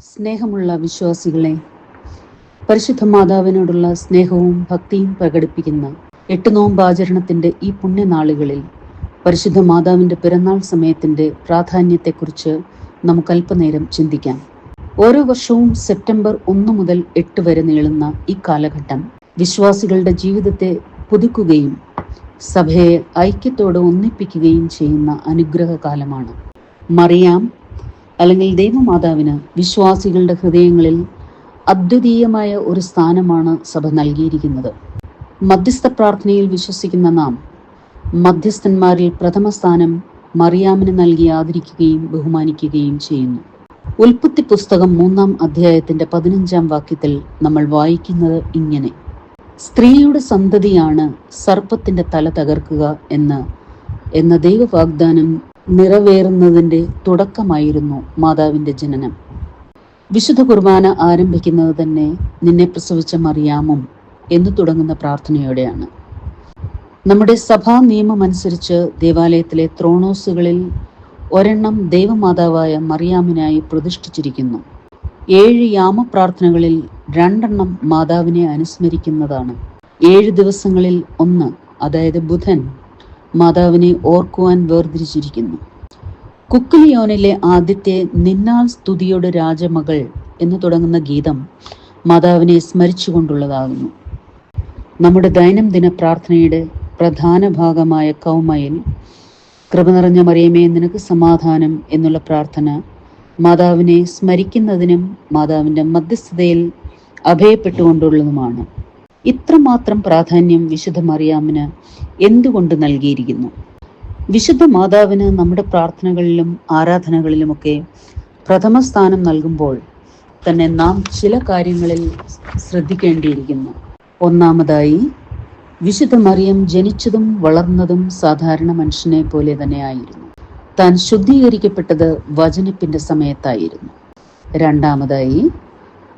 സ്നേഹമുള്ള വിശ്വാസികളെ, പരിശുദ്ധ മാതാവിനോടുള്ള സ്നേഹവും ഭക്തിയും പ്രകടിപ്പിക്കുന്ന 8 നോമ്പാചരണത്തിൻ്റെ ഈ പുണ്യനാളുകളിൽ പരിശുദ്ധ മാതാവിൻ്റെ പിറന്നാൾ സമയത്തിൻ്റെ പ്രാധാന്യത്തെക്കുറിച്ച് നമുക്ക് അല്പനേരം ചിന്തിക്കാം. ഓരോ വർഷവും സെപ്റ്റംബർ 1 മുതൽ 8 വരെ നീളുന്ന ഈ കാലഘട്ടം വിശ്വാസികളുടെ ജീവിതത്തെ പുതുക്കുകയും സഭയെ ഐക്യത്തോടെ ഒന്നിപ്പിക്കുകയും ചെയ്യുന്ന അനുഗ്രഹകാലമാണ്. മറിയാം അല്ലെങ്കിൽ ദൈവമാതാവിന് വിശ്വാസികളുടെ ഹൃദയങ്ങളിൽ അദ്വിതീയമായ ഒരു സ്ഥാനമാണ് സഭ നൽകിയിരിക്കുന്നത്. മധ്യസ്ഥ പ്രാർത്ഥനയിൽ വിശ്വസിക്കുന്ന നാം മധ്യസ്ഥന്മാരിൽ പ്രഥമ സ്ഥാനം മറിയാമിന് നൽകി ആദരിക്കുകയും ബഹുമാനിക്കുകയും ചെയ്യുന്നു. ഉൽപ്പത്തി പുസ്തകം 3-ാം അധ്യായത്തിന്റെ 15-ാം വാക്യത്തിൽ നമ്മൾ വായിക്കുന്നത് ഇങ്ങനെ: സ്ത്രീയുടെ സന്തതിയാണ് സർപ്പത്തിന്റെ തല തകർക്കുക എന്ന ദൈവവാഗ്ദാനം നിറവേറുന്നതിന്റെ തുടക്കമായിരുന്നു മാതാവിന്റെ ജനനം. വിശുദ്ധ കുർബാന ആരംഭിക്കുന്നത് തന്നെ നിന്നെ പ്രസവിച്ച മറിയാമും എന്ന് തുടങ്ങുന്ന പ്രാർത്ഥനയോടെയാണ്. നമ്മുടെ സഭാ നിയമം അനുസരിച്ച് ദേവാലയത്തിലെ ത്രോണോസുകളിൽ ഒരെണ്ണം ദൈവമാതാവായ മറിയാമിനായി പ്രതിഷ്ഠിച്ചിരിക്കുന്നു. 7 യാമപ്രാർത്ഥനകളിൽ 2 മാതാവിനെ അനുസ്മരിക്കുന്നതാണ്. 7 ദിവസങ്ങളിൽ ഒന്ന്, അതായത് ബുധൻ, മാതാവിനെ ഓർക്കുവാൻ വേർതിരിച്ചിരിക്കുന്നു. കുക്കുലിയോനിലെ ആദ്യത്തെ നിന്നാൾ സ്തുതിയുടെ രാജമകൾ എന്ന് തുടങ്ങുന്ന ഗീതം മാതാവിനെ സ്മരിച്ചുകൊണ്ടുള്ളതാകുന്നു. നമ്മുടെ ദൈനംദിന പ്രാർത്ഥനയുടെ പ്രധാന ഭാഗമായ കൗമയിൽ കൃപ നിറഞ്ഞ മറിയമേ നിനക്ക് സമാധാനം എന്നുള്ള പ്രാർത്ഥന മാതാവിനെ സ്മരിക്കുന്നതിനും മാതാവിൻ്റെ മധ്യസ്ഥതയിൽ അഭയപ്പെട്ടുകൊണ്ടുള്ളതുമാണ്. ഇത്രമാത്രം പ്രാധാന്യം വിശുദ്ധ മറിയാമിന് എന്തുകൊണ്ട് നൽകിയിരിക്കുന്നു? വിശുദ്ധ മാതാവിന് നമ്മുടെ പ്രാർത്ഥനകളിലും ആരാധനകളിലുമൊക്കെ പ്രഥമ സ്ഥാനം നൽകുമ്പോൾ തന്നെ നാം ചില കാര്യങ്ങളിൽ ശ്രദ്ധിക്കേണ്ടിയിരിക്കുന്നു. ഒന്നാമതായി, വിശുദ്ധ മറിയം ജനിച്ചതും വളർന്നതും സാധാരണ മനുഷ്യനെ പോലെ തന്നെ ആയിരുന്നു. താൻ ശുദ്ധീകരിക്കപ്പെട്ടത് വചനിപ്പിന്റെ സമയത്തായിരുന്നു. രണ്ടാമതായി,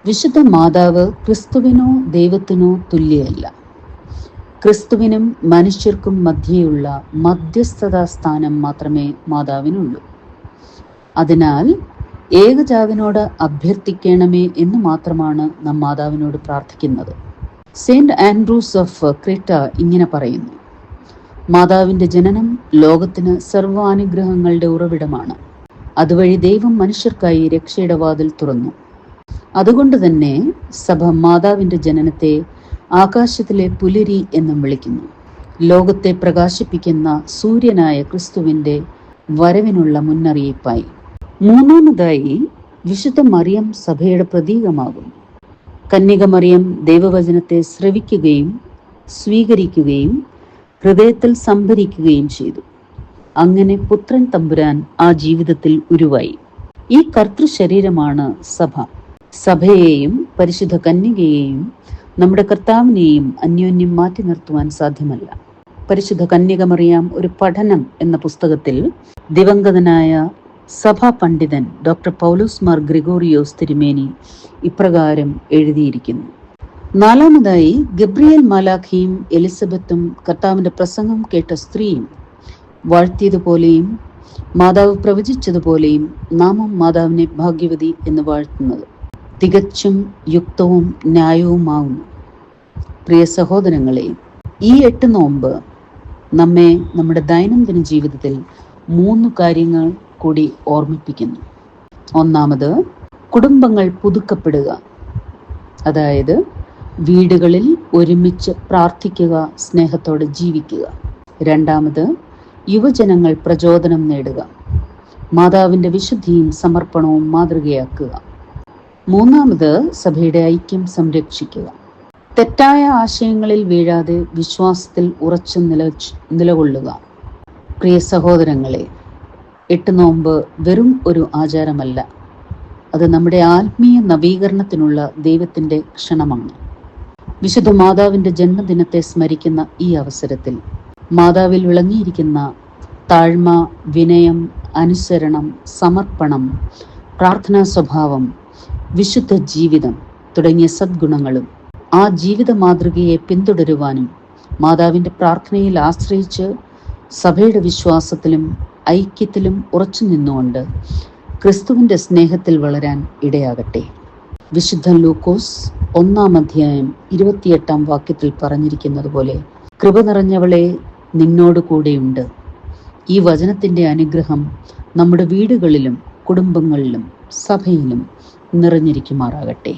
വിശുദ്ധ മാതാവ് ക്രിസ്തുവിനോ ദൈവത്തിനോ തുല്യമല്ല. ക്രിസ്തുവിനും മനുഷ്യർക്കും മധ്യേയുള്ള മധ്യസ്ഥതാ സ്ഥാനം മാത്രമേ മാതാവിനുള്ളൂ. അതിനാൽ ഏകജാതനോട് അഭ്യർത്ഥിക്കണമേ എന്ന് മാത്രമാണ് നാം മാതാവിനോട് പ്രാർത്ഥിക്കുന്നത്. സെയിന്റ് ആൻഡ്രൂസ് ഓഫ് ക്രിറ്റ ഇങ്ങനെ പറയുന്നു: മാതാവിൻ്റെ ജനനം ലോകത്തിന് സർവാനുഗ്രഹങ്ങളുടെ ഉറവിടമാണ്. അതുവഴി ദൈവം മനുഷ്യർക്കായി രക്ഷയുടെ വാതിൽ തുറന്നു. അതുകൊണ്ട് തന്നെ സഭ മാതാവിൻ്റെ ജനനത്തെ ആകാശത്തിലെ പുലരി എന്നും വിളിക്കുന്നു. ലോകത്തെ പ്രകാശിപ്പിക്കുന്ന സൂര്യനായ ക്രിസ്തുവിൻ്റെ വരവിനുള്ള മുന്നറിയിപ്പായി. മൂന്നാമതായി, വിശുദ്ധ മറിയം സഭയുടെ പ്രതീകമാകുന്നു. കന്യക മറിയം ദൈവവചനത്തെ ശ്രവിക്കുകയും സ്വീകരിക്കുകയും ഹൃദയത്തിൽ സംഭരിക്കുകയും ചെയ്തു. അങ്ങനെ പുത്രൻ തമ്പുരാൻ ആ ജീവിതത്തിൽ ഉരുവായി. ഈ കർത്തൃശരീരമാണ് സഭ. സഭയെയും പരിശുദ്ധ കന്യകയെയും നമ്മുടെ കർത്താവിനെയും അന്യോന്യം മാറ്റി നിർത്തുവാൻ സാധ്യമല്ല. പരിശുദ്ധ കന്യക മറിയാം ഒരു പഠനം എന്ന പുസ്തകത്തിൽ ദിവംഗതനായ സഭാ പണ്ഡിതൻ ഡോക്ടർ പൗലോസ് മാർ ഗ്രിഗോറിയോസ് തിരുമേനി ഇപ്രകാരം എഴുതിയിരിക്കുന്നു: നാലാമതായി, ഗബ്രിയേൽ മാലാഖയും എലിസബത്തും കർത്താവിന്റെ പ്രസംഗം കേട്ട സ്ത്രീയും വാഴ്ത്തിയതുപോലെയും മാതാവ് പ്രവചിച്ചതുപോലെയും നാമം മാതാവിനെ ഭാഗ്യവതി എന്ന് വാഴ്ത്തുന്നത് തികച്ചും യുക്തവും ന്യായവുമാകുന്നു. പ്രിയ സഹോദരങ്ങളെ, ഈ 8 നോമ്പ് നമ്മെ നമ്മുടെ ദൈനംദിന ജീവിതത്തിൽ 3 കാര്യങ്ങൾ കൂടി ഓർമ്മിപ്പിക്കുന്നു. ഒന്നാമത്, കുടുംബങ്ങൾ പുതുക്കപ്പെടുക, അതായത് വീടുകളിൽ ഒരുമിച്ച് പ്രാർത്ഥിക്കുക, സ്നേഹത്തോടെ ജീവിക്കുക. രണ്ടാമത്, യുവജനങ്ങൾ പ്രചോദനം നേടുക, മാതാവിൻ്റെ വിശുദ്ധിയും സമർപ്പണവും മാതൃകയാക്കുക. മൂന്നാമത്, സഭയുടെ ഐക്യം സംരക്ഷിക്കുക, തെറ്റായ ആശയങ്ങളിൽ വീഴാതെ വിശ്വാസത്തിൽ ഉറച്ചു നിലകൊള്ളുക. പ്രിയ സഹോദരങ്ങളെ, 8 നോമ്പ് വെറും ഒരു ആചാരമല്ല, അത് നമ്മുടെ ആത്മീയ നവീകരണത്തിനുള്ള ദൈവത്തിൻ്റെ ക്ഷണമാണ്. വിശുദ്ധ മാതാവിൻ്റെ ജന്മദിനത്തെ സ്മരിക്കുന്ന ഈ അവസരത്തിൽ മാതാവിൽ വിളങ്ങിയിരിക്കുന്ന താഴ്മ, വിനയം, അനുസരണം, സമർപ്പണം, പ്രാർത്ഥനാ സ്വഭാവം, വിശുദ്ധ ജീവിതം തുടങ്ങിയ സദ്ഗുണങ്ങളും ആ ജീവിത മാതൃകയെ പിന്തുടരുവാനും മാതാവിൻ്റെ പ്രാർത്ഥനയിൽ ആശ്രയിച്ച് സഭയുടെ വിശ്വാസത്തിലും ഐക്യത്തിലും ഉറച്ചു നിന്നുകൊണ്ട് ക്രിസ്തുവിൻ്റെ സ്നേഹത്തിൽ വളരാൻ ഇടയാകട്ടെ. വിശുദ്ധ ലൂക്കോസ് 1-ാം അധ്യായം 28-ാം വാക്യത്തിൽ പറഞ്ഞിരിക്കുന്നത് പോലെ, കൃപ നിറഞ്ഞവളെ, നിന്നോട് കൂടെയുണ്ട്. ഈ വചനത്തിൻ്റെ അനുഗ്രഹം നമ്മുടെ വീടുകളിലും കുടുംബങ്ങളിലും സഭയിലും നിറഞ്ഞിരിക്കുമാറാകട്ടെ.